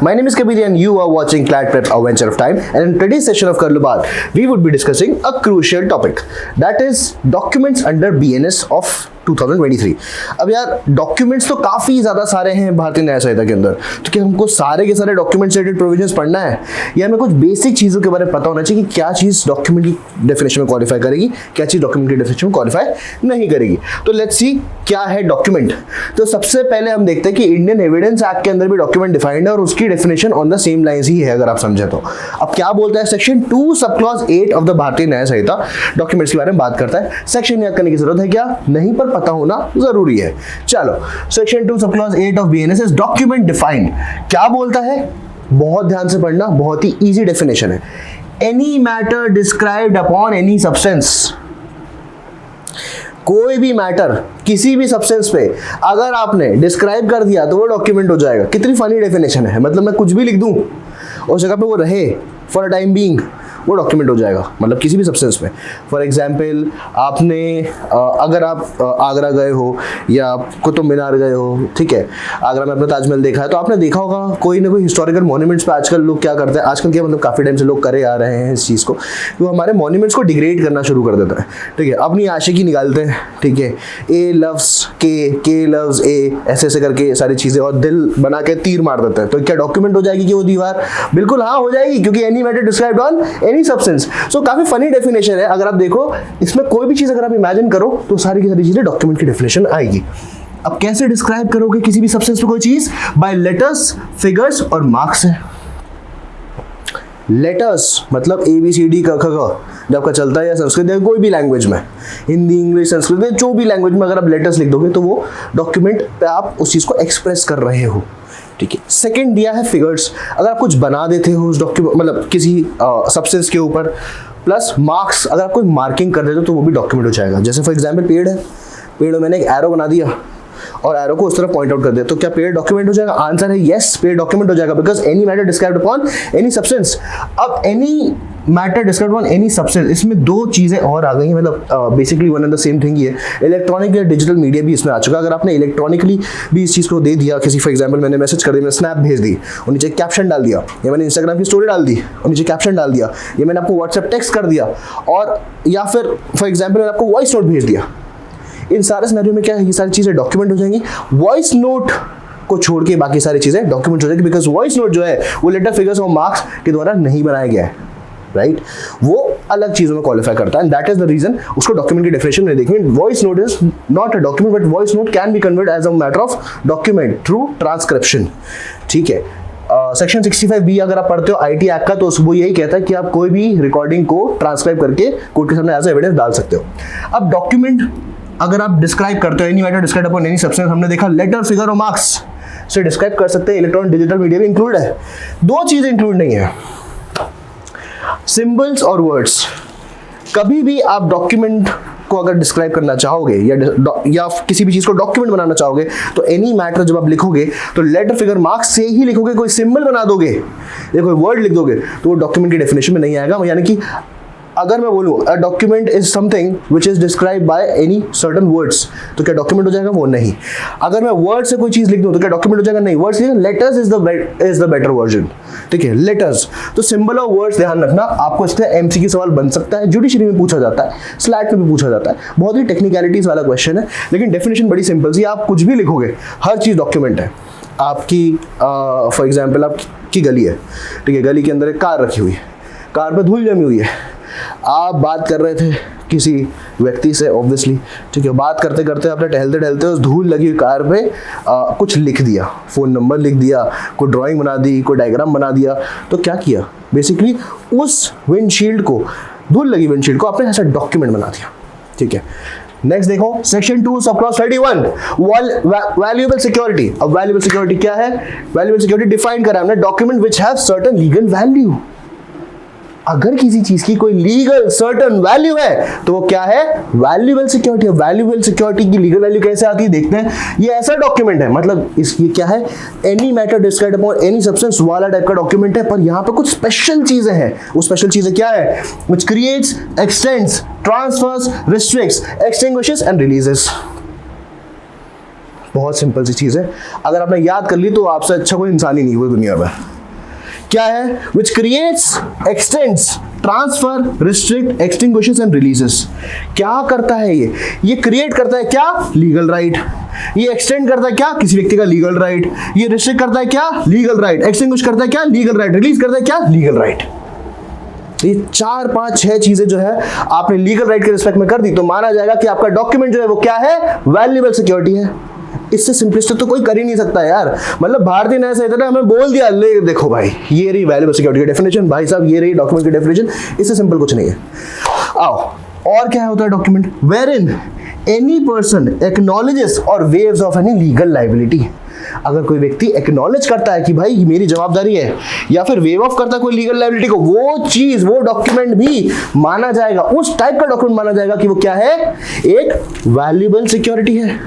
My name is Kabir and you are watching Clad Prep Adventure of Time, and in today's session of Kar Lo Baat, we would be discussing a crucial topic, that is documents under BNS of 2023। अब यार documents तो काफ़ी ज़्यादा सारे हैं भारतीय न्याय संहिता के अंदर, तो क्या हमको सारे के सारे डॉक्यूमेंट्स रिलेटेड प्रोविजंस पढ़ना है या हमें कुछ बेसिक चीज़ों के बारे में पता होना चाहिए कि क्या चीज़ डॉक्यूमेंट की डेफिनेशन में क्वालिफाई करेगी, क्या चीज़ डॉक्यूमेंट की डेफिनेशन में क्वालिफाई नहीं करेगी। तो लेट्स सी क्या है डॉक्यूमेंट। तो सबसे पहले हम देखते हैं कि इंडियन एविडेंस एक्ट के अंदर भी डॉक्यूमेंट डिफाइंड है और उसकी definition on the same lines ही है, अगर आप समझे तो। अब क्या बोलता है section 2 sub clause 8 of the भारतीय न्याय संहिता डॉक्यूमेंट्स के बारे में बात करता है। सेक्शन याद करने की जरूरत है क्या? नहीं, पर पता होना जरूरी है। चलो, section 2 sub clause 8 of BNS is document defined. क्या बोलता है? बहुत ध्यान से पढ़ना, बहुत ही इजी डेफिनेशन है। Any matter described upon any substance, कोई भी मैटर किसी भी सब्सटेंस पे अगर आपने डिस्क्राइब कर दिया तो वो डॉक्यूमेंट हो जाएगा। कितनी फनी डेफिनेशन है, मतलब मैं कुछ भी लिख दूं उस जगह पे वो रहे फॉर अ टाइम बीइंग, वो डॉक्यूमेंट हो जाएगा, मतलब किसी भी सब्सटेंस में। फॉर एग्जांपल आपने अगर आप आगरा गए हो या कुतुब मीनार गए हो, ठीक है, आगरा में अपना ताजमहल देखा है, तो आपने देखा होगा कोई ना कोई हिस्टोरिकल मॉन्यूमेंट्स पे आजकल लोग क्या करते हैं, आजकल क्या मतलब काफ़ी टाइम से लोग करे आ रहे हैं इस चीज़ को, वो हमारे मॉन्यूमेंट्स को डिग्रेड करना शुरू कर देता है, ठीक है, अपनी आशिकी निकालते हैं, ठीक है, ए लव्स के लव्स ए, ऐसे ऐसे करके सारी चीज़ें, और दिल बना के तीर मार देते हैं। तो क्या डॉक्यूमेंट हो जाएगी कि वो दीवार? बिल्कुल हाँ, हो जाएगी, क्योंकि any matter described on any substance. So काफी फनी डेफिनेशन है। अगर आप देखो इसमें कोई भी चीज अगर आप इमेजिन करो तो सारी की सारी चीजें डॉक्यूमेंट की डेफिनेशन आएगी। अब कैसे डिस्क्राइब करोगे किसी भी सब्सटेंस पे कोई चीज? बाय लेटर्स, फिगर्स और मार्क्स है। लेटर्स मतलब ABCD क ख ग जब का चलता है, या संस्कृत या कोई भी लैंग्वेज में, हिंदी, इंग्लिश, संस्कृत, जो भी लैंग्वेज में अगर आप लेटर्स लिख दोगे तो वो डॉक्यूमेंट पे आप उस चीज को एक्सप्रेस कर रहे हो, ठीक है। सेकंड दिया है फिगर्स, अगर आप कुछ बना देते हो उस डॉक्यूमेंट मतलब किसी सब्सटेंस के ऊपर, प्लस मार्क्स, अगर आप कोई मार्किंग कर देते हो तो वो भी डॉक्यूमेंट हो जाएगा। जैसे फॉर एग्जांपल पेड़ है, पेड़ में मैंने एक एरो बना दिया और एरो को उस तरह पॉइंट आउट कर दिया, तो क्या पेड़ डॉक्यूमेंट हो जाएगा? आंसर है यस, पेड़ डॉक्यूमेंट हो जाएगा, because any matter described upon any substance. अब any matter described upon any substance, इसमें दो चीजें और आ गई हैं, मतलब basically one and the same thing ही है। इलेक्ट्रॉनिक या डिजिटल मीडिया भी इसमें आ चुका है। अगर आपने इलेक्ट्रॉनिकली भी इस चीज को दे दिया, किसी फॉर एग्जांपल मैंने मैसेज कर दिया, मैंने स्नैप भेज दी और नीचे कैप्शन डाल दिया, या मैंने इंस्टाग्राम की स्टोरी डाल दी और नीचे कैप्शन डाल दिया, या मैंने आपको व्हाट्सएप टेक्स्ट कर दिया, और या फिर फॉर एग्जाम्पल मैंने आपको वॉइस नोट भेज दिया, इन सारे सिनेरियो में क्या है, ये सारी चीजें डॉक्यूमेंट हो जाएंगी। वॉइस नोट को छोड़ के बाकी सारी चीजें डॉक्यूमेंट हो जाएगी, बिकॉज वॉइस नोट जो है वो लेटर, फिगर्स और मार्क्स के द्वारा नहीं बनाया गया है, राइट, वो अलग चीजों में क्वालिफाई करता है, and that is the reason उसको डॉक्यूमेंट की डेफिनेशन में देखेंगे। Voice note is not a document, but voice note can be convert as a matter of document through transcription, ठीक है। सेक्शन 65B अगर आप पढ़ते हो IT एक्ट का, तो वो यही कहता है कि आप कोई भी रिकॉर्डिंग को ट्रांसक्राइब करके कोर्ट के सामने एज एविडेंस डाल सकते हो। अब डॉक्यूमेंट अगर आप डिस्क्राइब करते हो, any matter described upon any substance, हमने देखा लेटर, फिगर और मार्क्स से डिस्क्राइब कर सकते हैं। इलेक्ट्रॉनिक डिजिटल मीडिया भी इंक्लूड है। दो चीजें इंक्लूड नहीं है, सिंबल्स और वर्ड्स। कभी भी आप डॉक्यूमेंट को अगर डिस्क्राइब करना चाहोगे या किसी भी चीज को डॉक्यूमेंट बनाना चाहोगे, तो एनी मैटर जब आप लिखोगे तो लेटर, फिगर, मार्क्स से ही लिखोगे। कोई सिंबल बना दोगे या कोई वर्ड लिख दोगे तो वो डॉक्यूमेंट की डेफिनेशन में नहीं आएगा। यानी कि अगर मैं बोलूँ a document is something which is describe by any certain words, तो क्या डॉक्यूमेंट हो जाएगा? वो नहीं। अगर मैं वर्ड से कोई चीज लिख दूं तो क्या डॉक्यूमेंट हो जाएगा? नहीं। Words letters is the better version, ठीक है, लेटर्स। तो सिंबल और वर्ड्स ध्यान रखना, आपको इससे MCQ सवाल बन सकता है, जुडिशरी में पूछा जाता है, स्लैट में भी पूछा जाता है, बहुत ही टेक्निकलिटीज वाला क्वेश्चन है, लेकिन डेफिनेशन बड़ी सिंपल सी। आप कुछ भी लिखोगे, हर चीज डॉक्यूमेंट है। आपकी फॉर एग्जाम्पल आपकी गली है, ठीक है, गली के अंदर एक कार रखी हुई है, कार पे धूल जमी हुई है, आप बात कर रहे थे किसी व्यक्ति से ऑब्वियसली, ठीक है, बात करते करते आपने टहलते टहलते उस धूल लगी हुई कार पे कुछ लिख दिया, फोन नंबर लिख दिया, कोई ड्राइंग बना दी, कोई डायग्राम बना दिया। तो क्या किया? बेसिकली उस विंडशील्ड को, धूल लगी विंडशील्ड को आपने ऐसा डॉक्यूमेंट बना दिया, ठीक है। नेक्स्ट देखो section 2 sub clause 31 valuable security. अब वैल्यूएबल सिक्योरिटी क्या है? वैल्यूएबल सिक्योरिटी डिफाइन करा हमने, document which have certain legal value. अगर किसी चीज की कोई लीगल सर्टेन वैल्यू है तो वो क्या है? Valuable security. वैल्यूएबल सिक्योरिटी की लीगल वैल्यू कैसे आती है देखते हैं। ये ऐसा डॉक्यूमेंट है, मतलब ये क्या है? Any matter described upon any substance वाला टाइप का डॉक्यूमेंट है, पर यहाँ पे कुछ स्पेशल चीजें हैं। वो स्पेशल चीजें क्या है? Which creates, extends, transfers, restricts, extinguishes and releases. बहुत सिंपल सी चीज़ है, अगर आपने याद कर ली तो आपसे अच्छा कोई इंसान ही नहीं हुआ दुनिया में। क्या है? Which creates, extends, transfer, restrict, extinguishes and releases. क्या करता है ये क्रिएट करता है क्या? Legal right. ये एक्सटेंड करता है क्या? किसी व्यक्ति का लीगल राइट। ये रिस्ट्रिक्ट करता है क्या? Legal right. एक्सटिंग्विश करता है क्या? Legal right. रिलीज करता है क्या? Legal right. ये 4 5 6 चीजें जो है आपने लीगल राइट के रिस्पेक्ट में कर दी तो माना जाएगा कि आपका डॉक्यूमेंट जो है वो क्या है? वैल्यूएबल सिक्योरिटी है। इससे सिंपलिस्टिक तो कोई कर ही नहीं सकता यार। मतलब भारतीय न्याय संहिता ने हमें बोल दिया, ले देखो भाई ये रही वैल्यूएबल सिक्योरिटी की डेफिनेशन, भाई साहब ये रही डॉक्यूमेंट की डेफिनेशन। इससे सिंपल कुछ नहीं है। आओ और क्या होता है document? Wherein any person acknowledges or waives of any legal liability. अगर कोई व्यक्ति एक्नॉलेज करता है कि भाई मेरी जवाबदारी है, या फिर वेव ऑफ करता है कोई लीगल लायबिलिटी को, वो चीज वो डॉक्यूमेंट भी माना जाएगा, उस टाइप का डॉक्यूमेंट माना जाएगा कि वो क्या है? एक वैल्यूएबल सिक्योरिटी है।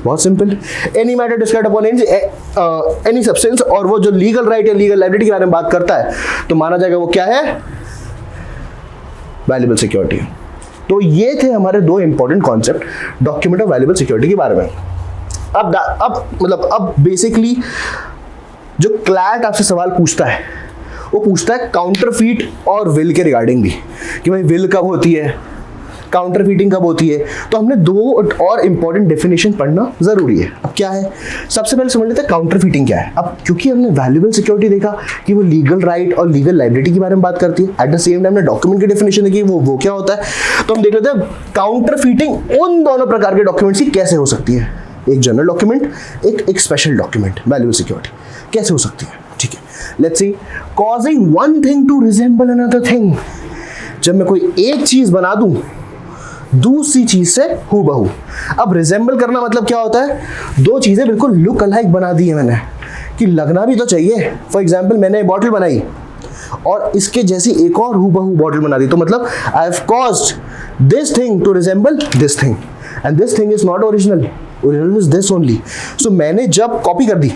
बहुत simple. Any matter described upon any substance, और वो जो लीगल राइट या लीगल लायबिलिटी के बारे में बात करता है तो माना जाएगा वो क्या है? Valuable security. तो ये थे हमारे 2 important concept document of valuable security के बारे में। अब बेसिकली जो क्लैट आपसे सवाल पूछता है वो पूछता है काउंटरफीट और विल के रिगार्डिंग भी, कि भाई विल कब होती है, काउंटरफीटिंग कब होती है। तो हमने 2 और इंपॉर्टेंट डेफिनेशन पढ़ना जरूरी है। अब क्या है, सबसे पहले समझ लेते हैं काउंटरफीटिंग क्या है। अब क्योंकि हमने वैल्यूएबल सिक्योरिटी देखा कि वो लीगल राइट और लीगल लायबिलिटी के बारे में बात करती है, एट द सेम टाइम हमने डॉक्यूमेंट की डेफिनेशन देखी वो क्या होता है, तो हम देख लेते हैं काउंटरफीटिंग उन दोनों प्रकार के डॉक्यूमेंट्स की कैसे हो सकती है। एक जनरल डॉक्यूमेंट, एक स्पेशल डॉक्यूमेंट, वैल्यूएबल सिक्योरिटी कैसे हो सकती है। ठीक है, let's see. Causing one thing to resemble another thing. जब मैं कोई एक चीज बना दूं दूसरी चीज से हूबहू। अब रिजेंबल करना मतलब क्या होता है? 2 चीजें बिल्कुल लुक अलाइक बना दी है मैंने, कि लगना भी तो चाहिए। फॉर एग्जाम्पल मैंने एक बॉटल बनाई और इसके जैसी एक और हूबहू बॉटल बना दी, तो मतलब I have caused this thing to resemble this thing and this thing is not original, original is this only. So मैंने जब कॉपी कर दी,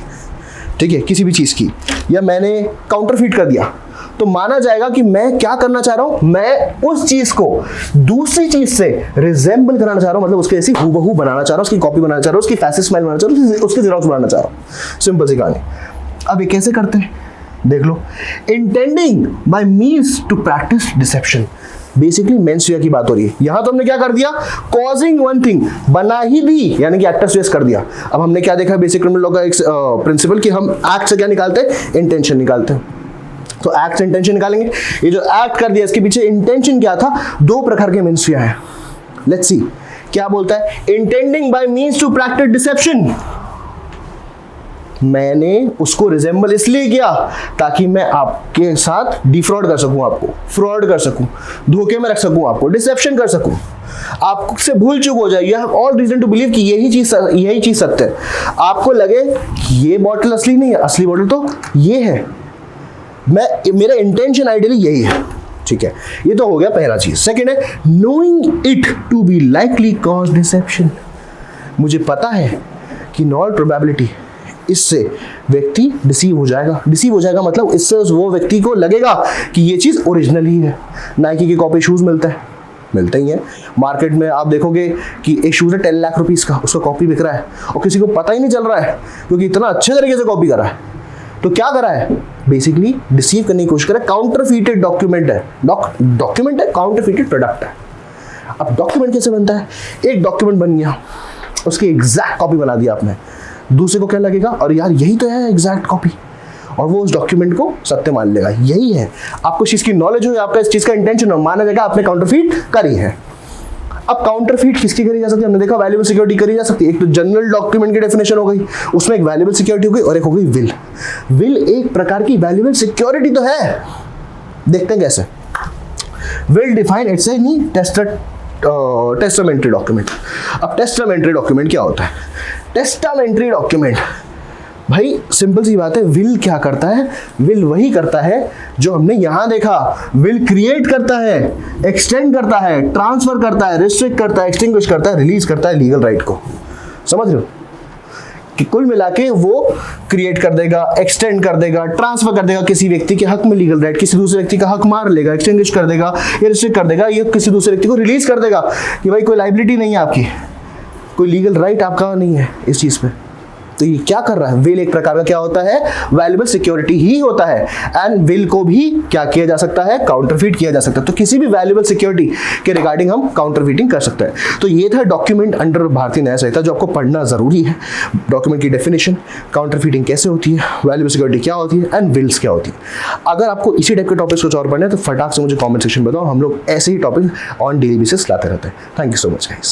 ठीक है, किसी भी चीज की, या मैंने काउंटरफीट कर दिया, तो माना जाएगा कि मैं क्या करना चाह रहा हूं? मैं उस चीज को दूसरी चीज से रिजेंबल कराना चाह रहा हूं, मतलब उसके जैसी हूबहू बनाना चाह रहा हूं, उसकी कॉपी बनाना चाह रहा हूं, उसकी फैसिस्ट स्माइल बनाना चाह रहा हूं, उसकी जेरॉक्स बनाना चाह रहा हूं। सिंपल सी कहानी। अब ये कैसे करते हैं देख लो। Intending by means to practice deception. Basically mens rea की बात हो रही है। यहां तो हमने क्या कर दिया? कॉजिंग वन थिंग बना ही दी, यानी कि एक्टर्स रेस कर दिया। अब हमने क्या देखा बेसिक क्रिमिनल लॉ का एक प्रिंसिपल, कि हम एक्ट से क्या निकालते हैं? इंटेंशन निकालते हैं। तो एक्ट से इंटेंशन निकालेंगे। ये जो एक्ट कर दिया इसके पीछे इंटेंशन क्या था? 2 प्रकार के मीन्स रिया है। लेट्स सी क्या बोलता है। Intending by means to practice deception. मैंने उसको रिजेंबल इसलिए किया ताकि मैं आपके साथ डिफ्रॉड कर सकूं, आपको फ्रॉड कर सकूं, धोखे में रख सकूं, आपको डिसेप्शन कर सकूं, आपसे भूल चूक हो जाए। You have all reason to believe कि यही चीज सत्य है। आपको लगे कि ये बॉटल असली नहीं है, असली बॉटल तो ये है। मेरा इंटेंशन आइडियली यही है। ठीक है, ये तो हो गया पहला चीज। सेकंड है knowing it to be likely cause deception. मुझे पता है कि नॉल प्रोबेबिलिटी इससे व्यक्ति डिसीव हो जाएगा। डिसीव हो जाएगा मतलब इससे वो व्यक्ति को लगेगा कि ये चीज ओरिजिनल ही है। नाइकी के कॉपी शूज मिलते ही है मार्केट में। आप देखोगे कि एक शूज है 10 लाख रुपीस का, उसका कॉपी बिक रहा है और किसी को पता ही नहीं चल रहा है क्योंकि इतना अच्छे तरीके से कॉपी करा है। तो क्या करा है? बेसिकली डिसीव करने की कोशिश करा। काउंटरफीटेड डॉक्यूमेंट है, डॉक्यूमेंट है, काउंटरफीटेड प्रोडक्ट है। अब डॉक्यूमेंट कैसे बनता है? एक डॉक्यूमेंट बन गया, उसकी एग्जैक्ट कॉपी बना दिया आपने, दूसरे को क्या लगेगा? और यार यही तो है एग्जैक्ट कॉपी, और वो उस डॉक्यूमेंट को सत्य मान लेगा। यही है, आपको इस चीज की नॉलेज हो, आपका इस चीज का इंटेंशन हो, माना जाएगा आपने काउंटरफीट करी है। अब काउंटरफीट किसकी करी जा सकती है? हमने देखा वैल्यूएबल सिक्योरिटी करी जा सकती है। एक तो जनरल डॉक्यूमेंट की डेफिनेशन हो गई, उसमें एक वैल्यूएबल सिक्योरिटी हो गई, और एक हो गई विल। विल एक प्रकार की वैल्यूएबल सिक्योरिटी तो है। देखते हैं कैसे। Will define it's any testamentary document. अब टेस्टामेंट्री डॉक्यूमेंट क्या होता है? टेस्टामेंट्री डॉक्यूमेंट भाई सिंपल सी बात है। विल क्या करता है? विल वही करता है जो हमने यहां देखा। विल क्रिएट करता है, एक्सटेंड करता है, ट्रांसफर करता है, रिस्ट्रिक्ट करता है, एक्सटिंग्विश करता है, रिलीज करता है लीगल राइट को। समझ रहे हो कि कुल मिला के वो क्रिएट कर देगा, एक्सटेंड कर देगा, ट्रांसफर कर देगा किसी व्यक्ति के हक में लीगल राइट, किसी दूसरे व्यक्ति का हक मार लेगा, एक्सटिंग्विश कर देगा या रिस्ट्रिक्ट कर देगा, या किसी दूसरे व्यक्ति को रिलीज कर देगा कि भाई कोई लायबिलिटी नहीं है आपकी, कोई लीगल राइट आपका नहीं है इस चीज़ पे। तो ये क्या कर रहा है, विल एक प्रकार का क्या होता है, वैल्यूएबल सिक्योरिटी ही होता है। एंड विल को भी क्या किया जा सकता है, काउंटरफीट किया जा सकता है। तो किसी भी वैल्यूएबल सिक्योरिटी के रिगार्डिंग हम काउंटरफीटिंग कर सकते हैं। तो ये था डॉक्यूमेंट अंडर भारतीय न्याय संहिता जो आपको पढ़ना जरूरी है। डॉक्यूमेंट की डेफिनेशन, काउंटरफीटिंग कैसे होती है, वैल्यूएबल सिक्योरिटी क्या होती है एंड विल्स क्या होती है। अगर आपको इसी टाइप के टॉपिक्स कुछ और पढ़ने हैं तो फटाक से मुझे कॉमेंट सेक्शन में बताओ, हम लोग ऐसे ही टॉपिक ऑन डेली बेसिस लाते रहते हैं। Thank you so much guys.